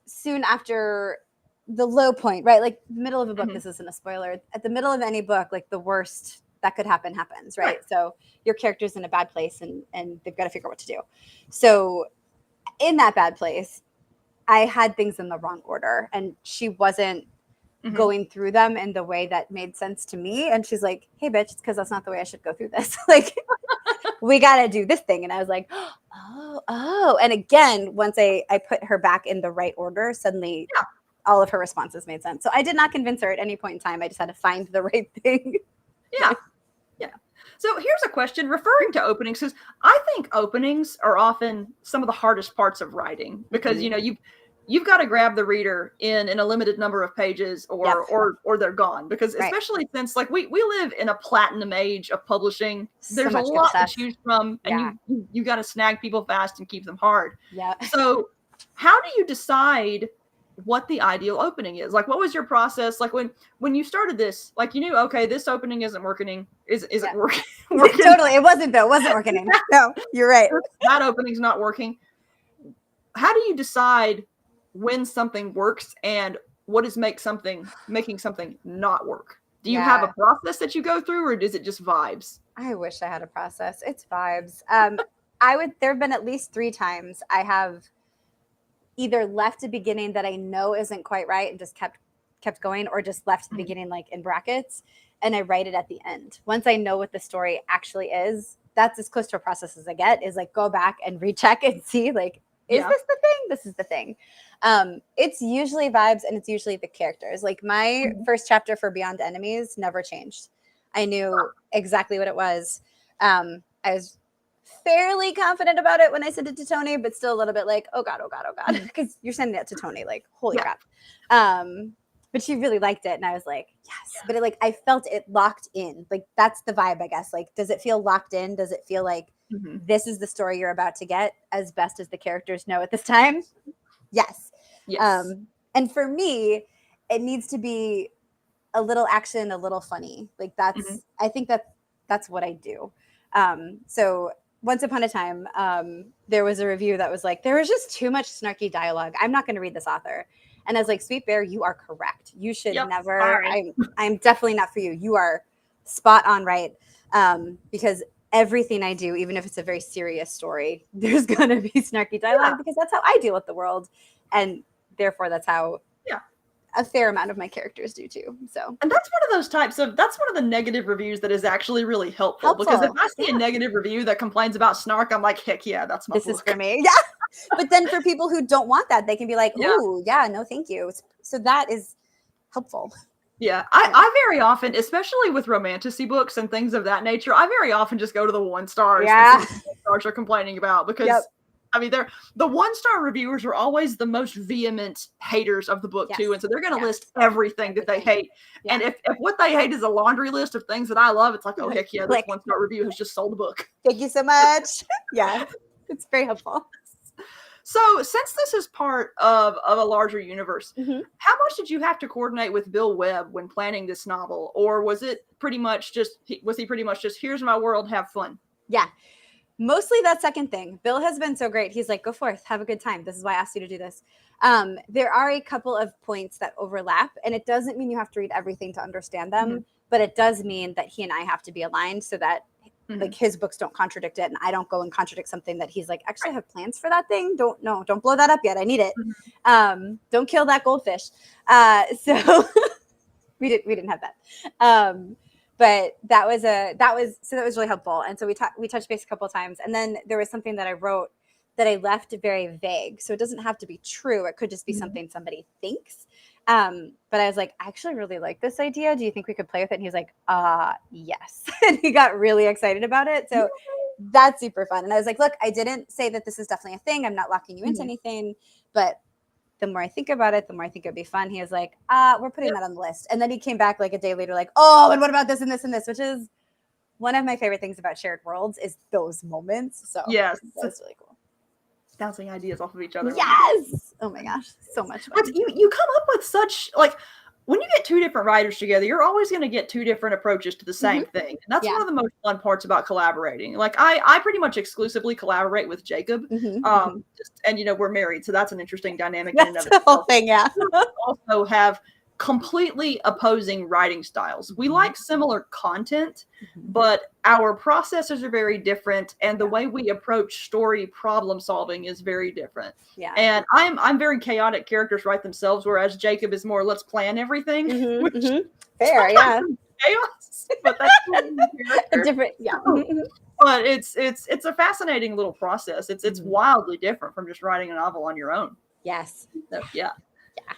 soon after the low point, right? Like middle of a book, this isn't a spoiler. At the middle of any book, like the worst that could happen happens, right? So your character's in a bad place and they've got to figure out what to do. So in that bad place, I had things in the wrong order, and she wasn't going through them in the way that made sense to me. And she's like, hey, bitch, it's because that's not the way I should go through this. Like, we got to do this thing. And I was like, oh. And again, once I put her back in the right order, suddenly all of her responses made sense. So I did not convince her at any point in time. I just had to find the right thing. Yeah. So here's a question referring to openings, because I think openings are often some of the hardest parts of writing because, you've got to grab the reader in a limited number of pages or they're gone, because especially since like we live in a platinum age of publishing, there's a lot to choose from, and you got to snag people fast and keep them hard. Yeah. So how do you decide what the ideal opening is? Like, what was your process? Like when you started this, like you knew, okay, this opening isn't working. Is it working? Totally. It wasn't though. It wasn't working. No, you're right. That opening's not working. How do you decide when something works and what is making something not work? Do you have a Yeah. process that you go through, or is it just vibes? I wish I had a process. It's vibes. There have been at least 3 times I have either left a beginning that I know isn't quite right and just kept going, or just left the beginning like in brackets and I write it at the end. Once I know what the story actually is, that's as close to a process as I get, is like go back and recheck and see like, is this the thing? This is the thing. It's usually vibes and it's usually the characters. Like my first chapter for Beyond Enemies never changed. I knew exactly what it was. I was fairly confident about it when I sent it to Tony, but still a little bit like, oh God, because you're sending it to Tony, like, holy crap. But she really liked it, and I was like, yes. But I felt it locked in. Like that's the vibe, I guess. Like, does it feel locked in? Does it feel like this is the story you're about to get as best as the characters know at this time? Yes. And for me, it needs to be a little action, a little funny. Like that's, I think that's what I do. So once upon a time, there was a review that was like, there was just too much snarky dialogue. I'm not going to read this author. And I was like, Sweet Bear, you are correct. You should never, I'm definitely not for you. You are spot on right. Because everything I do, even if it's a very serious story, there's going to be snarky dialogue because that's how I deal with the world. And therefore that's how a fair amount of my characters do too. So, and that's one of those that's one of the negative reviews that is actually really helpful. Because if I see a negative review that complains about snark, I'm like, heck yeah, that's my book. This is for me. Yeah. But then for people who don't want that, they can be like, ooh, yeah, no, thank you. So that is helpful. Yeah, I very often, especially with romantasy books and things of that nature, I very often just go to the 1 stars. Yeah. The stars are complaining about because I mean, the 1-star reviewers are always the most vehement haters of the book too, and so they're going to list everything that they hate. And if what they hate is a laundry list of things that I love, it's like, oh heck yeah, this 1-star review has just sold the book. Thank you so much. Yeah, it's very helpful. So, since this is part of a larger universe, how much did you have to coordinate with Bill Webb when planning this novel, or was he pretty much just here's my world, have fun? Yeah. Mostly that second thing. Bill has been so great. He's like, go forth, have a good time. This is why I asked you to do this. There are a couple of points that overlap, and it doesn't mean you have to read everything to understand them, but it does mean that he and I have to be aligned so that like his books don't contradict it, and I don't go and contradict something that he's like, actually I have plans for that thing. Don't blow that up yet. I need it. Don't kill that goldfish. So we didn't have that. But that was really helpful. And so we touched base a couple of times. And then there was something that I wrote that I left very vague. So it doesn't have to be true. It could just be something somebody thinks. But I was like, I actually really like this idea. Do you think we could play with it? And he was like, yes. And he got really excited about it. So that's super fun. And I was like, look, I didn't say that this is definitely a thing. I'm not locking you into anything, but the more I think about it, the more I think it'd be fun. He was like, we're putting that on the list. And then he came back like a day later, like, oh, and what about this and this and this, which is one of my favorite things about shared worlds is those moments. So yes, that's really cool. Bouncing ideas off of each other. Yes. Oh my gosh. So much fun. But you come up with such, like, when you get 2 different writers together, you're always going to get 2 different approaches to the same thing. And that's one of the most fun parts about collaborating. Like I pretty much exclusively collaborate with Jacob. And we're married, so that's an interesting dynamic. That's the whole thing, yeah. We also have completely opposing writing styles. We like similar content, but our processes are very different, and the way we approach story problem solving is very different. Yeah. And I'm very chaotic. Characters write themselves, whereas Jacob is more let's plan everything. Fair, yeah. Chaos, but that's a different, yeah. But it's a fascinating little process. It's wildly different from just writing a novel on your own. Yes. So, yeah.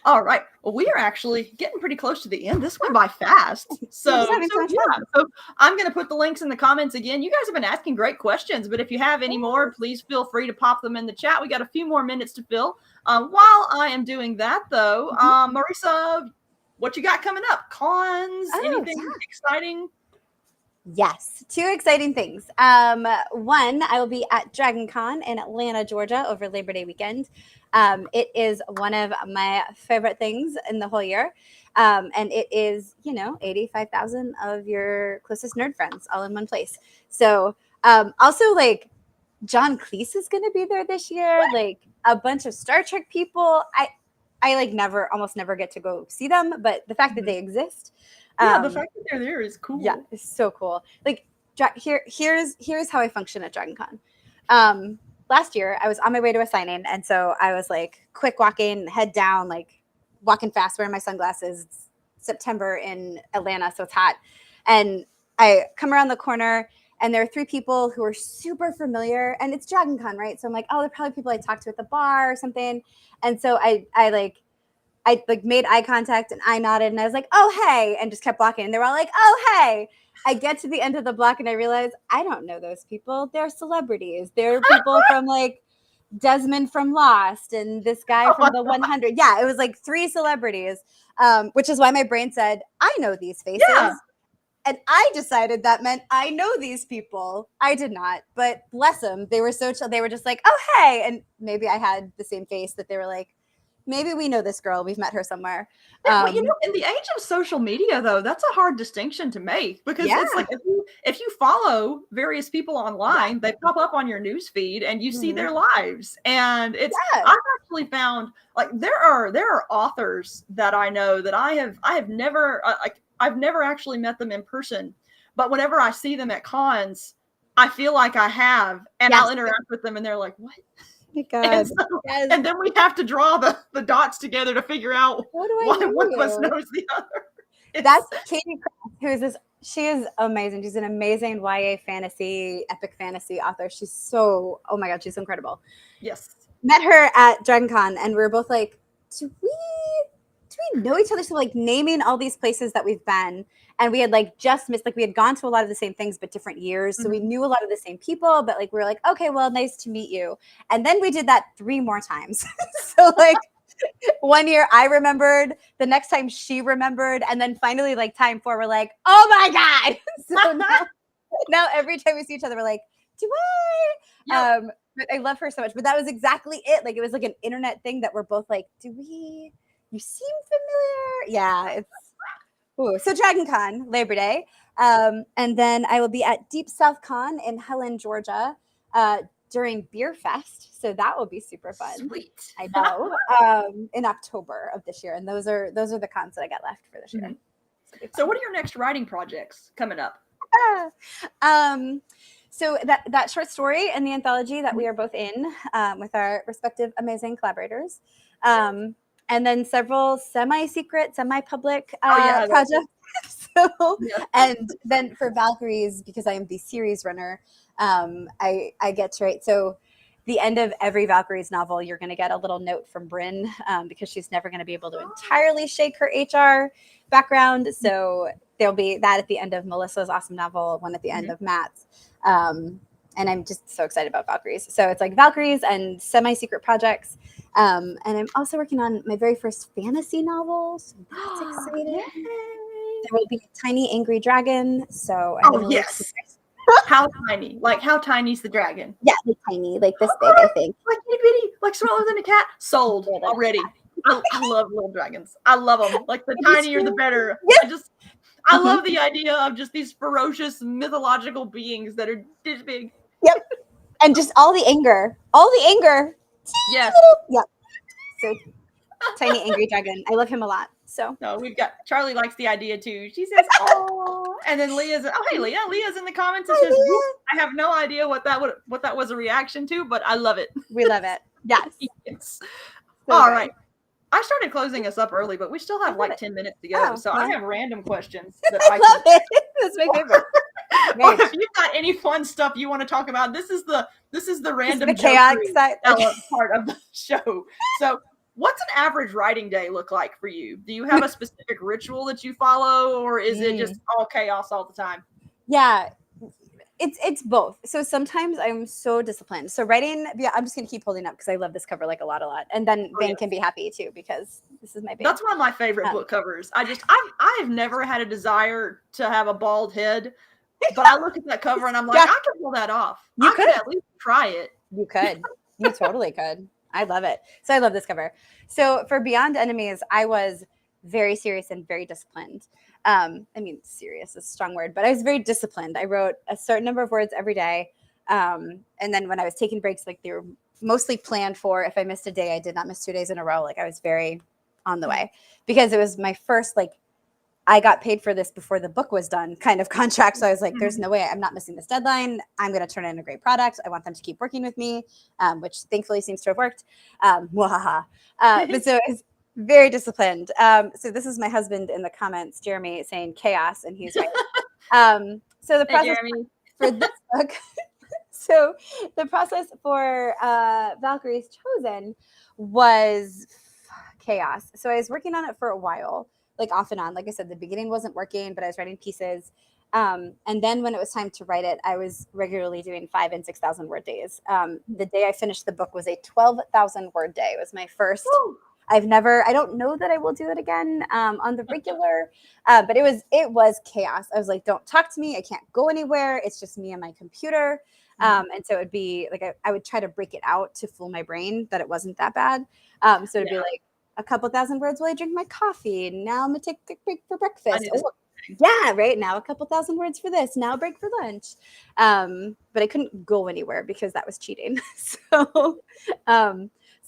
All right. Well, we are actually getting pretty close to the end. This went by fast. So I'm going to put the links in the comments again. You guys have been asking great questions, but if you have any more, please feel free to pop them in the chat. We got a few more minutes to fill. While I am doing that, though, Marisa, what you got coming up? Cons? Anything exciting? Yes, 2 exciting things. One, I will be at Dragon Con in Atlanta, Georgia over Labor Day weekend. It is one of my favorite things in the whole year. And it is, 85,000 of your closest nerd friends all in one place. So also like John Cleese is going to be there this year. Like a bunch of Star Trek people. I like almost never get to go see them, but the fact that they exist. The fact that they're there is cool. Yeah, it's so cool. Like here's how I function at Dragon Con. Last year I was on my way to a signing, and so I was like quick walking, head down, like walking fast, wearing my sunglasses. It's September in Atlanta, so it's hot. And I come around the corner, and there are 3 people who are super familiar, and it's Dragon Con, right? So I'm like, oh, they're probably people I talked to at the bar or something. And so I made eye contact, and I nodded, and I was like, oh, hey, and just kept walking. And they were all like, oh, hey. I get to the end of the block, and I realize I don't know those people. They're celebrities. They're people from like Desmond from Lost and this guy from the 100. Yeah, it was like 3 celebrities, which is why my brain said, I know these faces. Yeah. And I decided that meant I know these people. I did not, but bless them. They were so chill. They were just like, oh, hey. And maybe I had the same face that they were like, maybe we know this girl. We've met her somewhere. Yeah, well, in the age of social media, though, that's a hard distinction to make, because it's like if you follow various people online, they pop up on your news feed and you see their lives. And it's I've actually found like there are authors that I know that I have never I've never actually met them in person, but whenever I see them at cons, I feel like I have, and I'll interact with them, and they're like, "What?" My God. And then we have to draw the dots together to figure out why one of us knows the other. That's Katie Cross, who is she is amazing. She's an amazing YA fantasy, epic fantasy author. She's so, oh my God, she's incredible. Yes. Met her at Dragon Con, and we were both like, do we know each other? So like naming all these places that we've been, and we had like just missed, like we had gone to a lot of the same things, but different years. So we knew a lot of the same people, but like, we were like, okay, well, nice to meet you. And then we did that 3 more times. So like one year I remembered, the next time she remembered. And then finally like time 4, we're like, oh my God. So now every time we see each other, we're like, do I? But I love her so much, but that was exactly it. Like, it was like an internet thing that we're both like, you seem familiar. Yeah, it's so Dragon Con, Labor Day. And then I will be at Deep South Con in Helen, Georgia, during Beer Fest. So that will be super fun. Sweet. I know. In October of this year. And those are the cons that I got left for this year. So what are your next writing projects coming up? So that short story and the anthology that we are both in with our respective amazing collaborators. And then several semi-secret, semi-public projects. And then for Valkyries, because I am the series runner, I get to write. So the end of every Valkyries novel, you're going to get a little note from Bryn because she's never going to be able to entirely shake her HR background. So there'll be that at the end of Melissa's awesome novel, one at the end of Matt's. And I'm just so excited about Valkyries. So it's like Valkyries and semi-secret projects. And I'm also working on my very first fantasy novel. So that's exciting. There will be a tiny angry dragon. So I'm yes. How tiny? Like how tiny is the dragon? Yeah, like tiny, like this big, I think. Like itty bitty, like smaller than a cat. Sold already. I love little dragons. I love them. Like the tinier, the better. Yes. I love the idea of just these ferocious mythological beings that are this big. Yep. And just all the anger. Yes. Yep. So tiny angry dragon. I love him a lot. So no, we've got Charlie likes the idea too. She says, "Oh," and then Leah's. Oh, hey, Leah. Leah's in the comments. It says, "I have no idea what that was a reaction to, but I love it. We love it. Yes. Yes. So all right. I started closing us up early, but we still have like 10 minutes to go. So I have random questions that I love it. That's my favorite. Or if you've got any fun stuff you want to talk about, this is the random chaotic side part of the show. So what's an average writing day look like for you? Do you have a specific ritual that you follow, or is it just all chaos all the time? Yeah. It's both. So sometimes I'm so disciplined. So writing, I'm just going to keep holding up because I love this cover like a lot. And then Baen can be happy too because this is my Baen. That's one of my favorite book covers. I've never had a desire to have a bald head, but I look at that cover and I'm like, I can pull that off. I could at least try it. You could. You totally could. I love it. So I love this cover. So for Beyond Enemies, I was very serious and very disciplined. I mean, serious is a strong word, but I was very disciplined. I wrote a certain number of words every day. And then when I was taking breaks, like they were mostly planned for if I missed a day, I did not miss 2 days in a row. Like I was very on the way because it was my first, like, I got paid for this before the book was done kind of contract. So I was like, there's no way I'm not missing this deadline. I'm going to turn in a great product. I want them to keep working with me, which thankfully seems to have worked. But so it's very disciplined. So this is my husband in the comments, Jeremy, saying chaos, and he's right. So the process for this book, so the process for Valkyries Chosen was chaos. So I was working on it for a while, like off and on. Like I said, the beginning wasn't working, but I was writing pieces. And then when it was time to write it, I was regularly doing 5,000 and 6,000 word days. The day I finished the book was a 12,000 word day. It was my first. Woo! I don't know that I will do it again on the regular, but it was chaos. I was like, don't talk to me. I can't go anywhere. It's just me and my computer. And so it would be like, I would try to break it out to fool my brain that it wasn't that bad. So it'd be like a couple thousand words while I drink my coffee. Now I'm going to take a break for breakfast. Yeah, right now a couple thousand words for this. Now break for lunch. But I couldn't go anywhere because that was cheating. So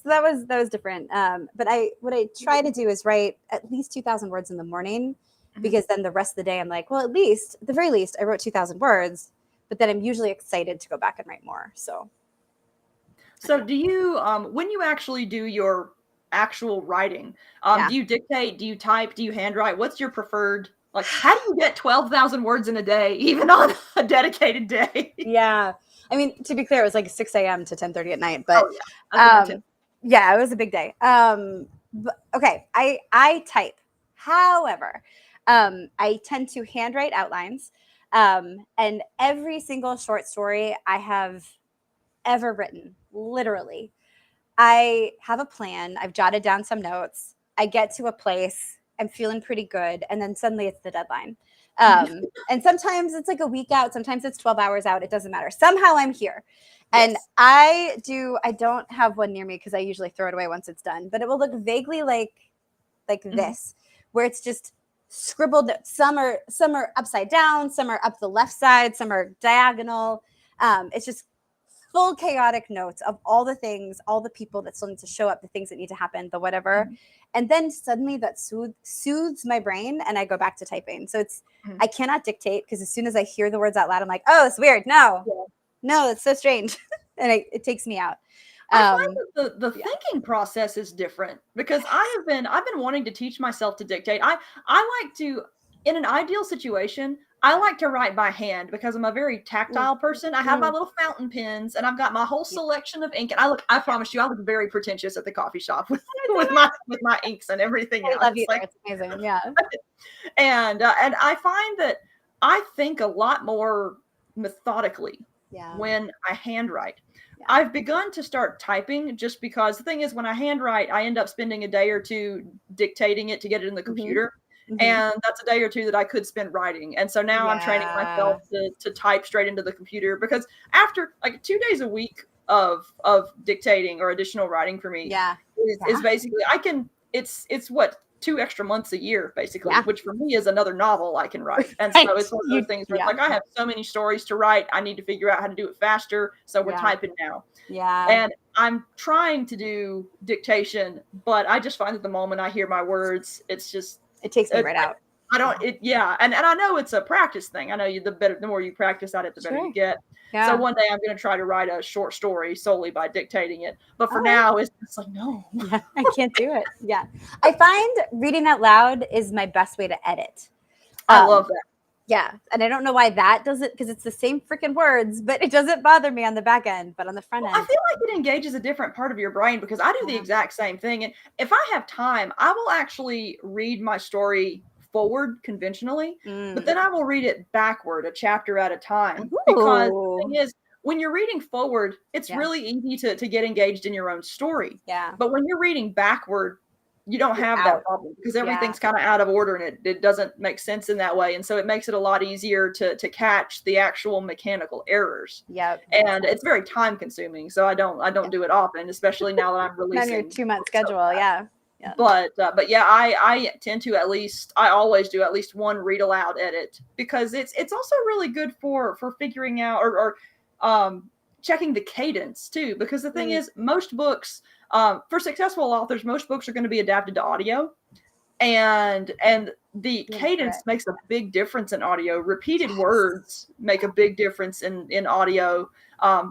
that was different. But what I try to do is write at least 2,000 words in the morning, because then the rest of the day I'm like, well, at the very least, I wrote 2,000 words. But then I'm usually excited to go back and write more. So do you, when you actually do your actual writing, do you dictate? Do you type? Do you handwrite? What's your preferred? Like, how do you get 12,000 words in a day, even on a dedicated day? Yeah. I mean, to be clear, it was like 6 a.m. to 10:30 at night. But it was a big day. But, okay, I type. However, I tend to handwrite outlines. And every single short story I have ever written, literally, I have a plan. I've jotted down some notes. I get to a place. I'm feeling pretty good. And then suddenly it's the deadline. And sometimes it's like a week out. Sometimes it's 12 hours out. It doesn't matter. Somehow I'm here. And I don't have one near me because I usually throw it away once it's done, but it will look vaguely like this, where it's just scribbled. Some are upside down, some are up the left side, some are diagonal. It's just full chaotic notes of all the things, all the people that still need to show up, the things that need to happen, the whatever. And then suddenly that soothes my brain and I go back to typing. So I cannot dictate, because as soon as I hear the words out loud, I'm like, oh, it's weird. No, it's so strange. And it takes me out. I find that the thinking process is different, because I've been wanting to teach myself to dictate. I like to, in an ideal situation, I like to write by hand because I'm a very tactile person. I have my little fountain pens and I've got my whole selection of ink. And I promise you, I look very pretentious at the coffee shop with my inks and everything. I love you. It's amazing. Yeah. And I find that I think a lot more methodically when I handwrite. I've begun to start typing just because the thing is, when I handwrite, I end up spending a day or two dictating it to get it in the computer. And that's a day or two that I could spend writing. And so now I'm training myself to type straight into the computer, because after like 2 days a week of dictating or additional writing for me is basically, it's what, 2 extra months a year, basically, which for me is another novel I can write. And so it's one of those things where it's like, I have so many stories to write. I need to figure out how to do it faster. So we're typing now. And I'm trying to do dictation, but I just find that the moment I hear my words, it takes me right out. And I know it's a practice thing. I know the more you practice at it, the better you get. Yeah. So one day I'm going to try to write a short story solely by dictating it. But for now, it's like, no. I can't do it. Yeah. I find reading out loud is my best way to edit. I love that. Yeah. And I don't know why that does it, because it's the same freaking words, but it doesn't bother me on the back end, but on the front end. I feel like it engages a different part of your brain, because I do the exact same thing. And if I have time, I will actually read my story forward conventionally, but then I will read it backward, a chapter at a time. Because the thing is, when you're reading forward, it's really easy to get engaged in your own story. Yeah. But when you're reading backward, you don't have that problem, because everything's kind of out of order and it doesn't make sense in that way. And so it makes it a lot easier to catch the actual mechanical errors. Yep. And it's very time consuming. So I don't do it often, especially now that I'm releasing. On your 2-month schedule. Yeah. But yeah, I tend to I always do at least one read aloud edit, because it's also really good for figuring out or checking the cadence too, because the thing is, most books, for successful authors, most books are going to be adapted to audio, and the cadence makes a big difference in audio. Repeated words make a big difference in audio,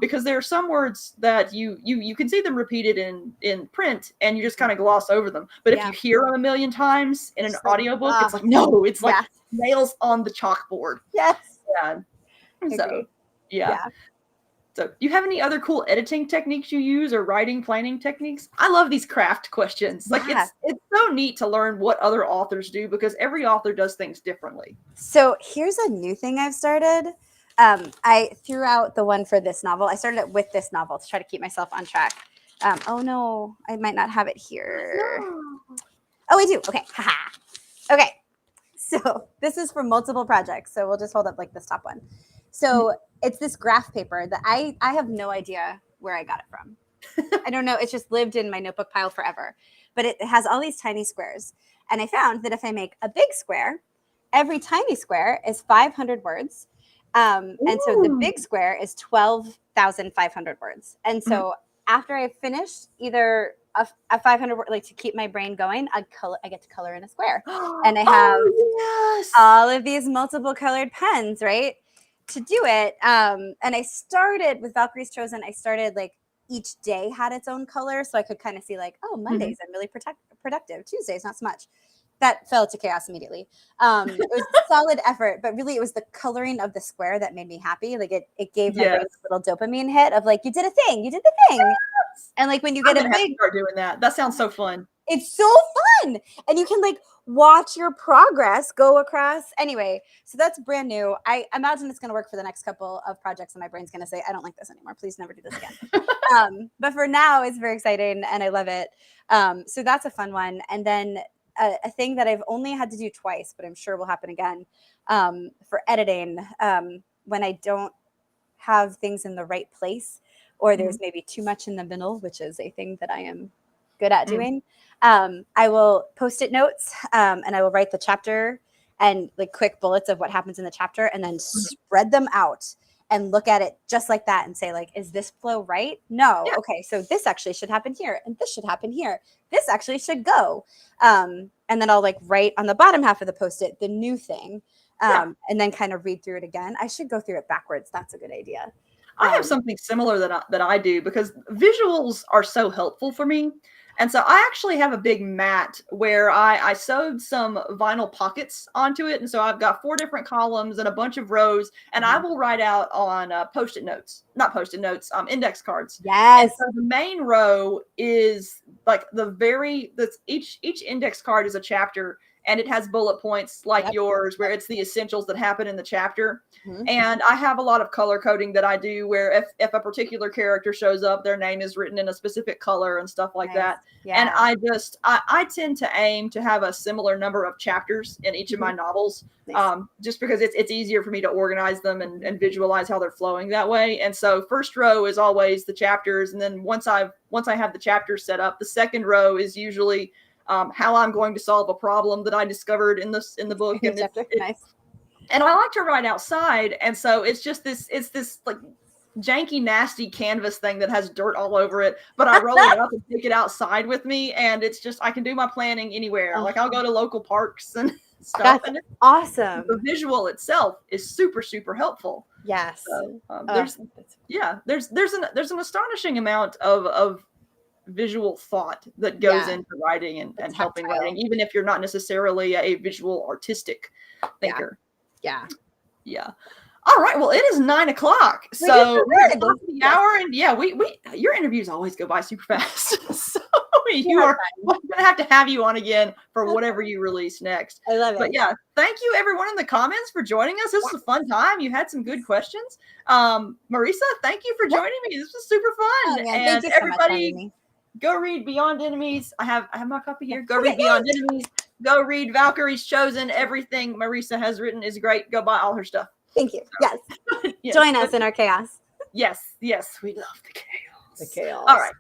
because there are some words that you can see them repeated in print and you just kind of gloss over them. But if you hear them a million times in an audiobook, it's like, no, it's like nails on the chalkboard. Yes. Yeah. So, yeah. So, do you have any other cool editing techniques you use or writing planning techniques? I love these craft questions. Like, it's so neat to learn what other authors do, because every author does things differently. So here's a new thing I've started. I threw out the one for this novel. I started it with this novel to try to keep myself on track. Oh no, I might not have it here. No. Oh, I do. Okay. Haha. Okay. So this is for multiple projects. So we'll just hold up like this top one. So it's this graph paper that I have no idea where I got it from. I don't know. It's just lived in my notebook pile forever. But it has all these tiny squares. And I found that if I make a big square, every tiny square is 500 words. And so the big square is 12,500 words. And so after I finish either a 500 word, like to keep my brain going, I get to color in a square. And I have all of these multiple colored pens, right, to do it. And I started with Valkyries Chosen. I started like each day had its own color. So I could kind of see like, oh, Mondays I'm really productive. Tuesdays, not so much. That fell to chaos immediately. It was a solid effort, but really it was the coloring of the square that made me happy. Like it gave my brain a little dopamine hit of like, you did a thing, you did the thing. Yes. And like when you get a big, start doing that. That sounds so fun. It's so fun. And you can like watch your progress go across. Anyway, so that's brand new. I imagine it's going to work for the next couple of projects, and my brain's going to say, I don't like this anymore. Please never do this again. But for now, it's very exciting and I love it. So that's a fun one. And then a thing that I've only had to do twice, but I'm sure will happen again, for editing, when I don't have things in the right place, or there's maybe too much in the middle, which is a thing that I am good at doing. I will post-it notes, and I will write the chapter and like quick bullets of what happens in the chapter, and then spread them out and look at it just like that and say like, is this flow right? No. Yeah. Okay. So this actually should happen here, and this should happen here. This actually should go. And then I'll like write on the bottom half of the post-it the new thing, and then kind of read through it again. I should go through it backwards. That's a good idea. I have something similar that I do, because visuals are so helpful for me. And so I actually have a big mat where I sewed some vinyl pockets onto it. And so I've got 4 different columns and a bunch of rows, and I will write out on index cards. Yes. And so the main row is like each index card is a chapter, and it has bullet points like yours, where it's the essentials that happen in the chapter. And I have a lot of color coding that I do, where if a particular character shows up, their name is written in a specific color and stuff like that. Yeah. And I tend to aim to have a similar number of chapters in each of my novels, just because it's easier for me to organize them and visualize how they're flowing that way. And so first row is always the chapters. And then once I have the chapters set up, the second row is usually how I'm going to solve a problem that I discovered in the book. And nice. And I like to write outside, and so it's this like janky, nasty canvas thing that has dirt all over it, but I roll it up and take it outside with me, and it's just, I can do my planning anywhere. Like I'll go to local parks and stuff. That's awesome. The visual itself is super, super helpful. Yes. So, there's an astonishing amount of visual thought that goes into writing and helping writing, even if you're not necessarily a visual artistic thinker. Yeah. All right. Well, it is 9 o'clock. So we're at the hour, and your interviews always go by super fast. So we're going to have you on again for whatever you release next. I love it. But yeah, thank you everyone in the comments for joining us. This was a fun time. You had some good questions. Marisa, thank you for joining me. This was super fun. And thank you so everybody, much, go read Beyond Enemies. I have my copy here. Go read Beyond Enemies. Go read Valkyries Chosen. Everything Marisa has written is great. Go buy all her stuff. Thank you. Yes. Join us in our chaos. Yes. We love the chaos. The chaos. All right.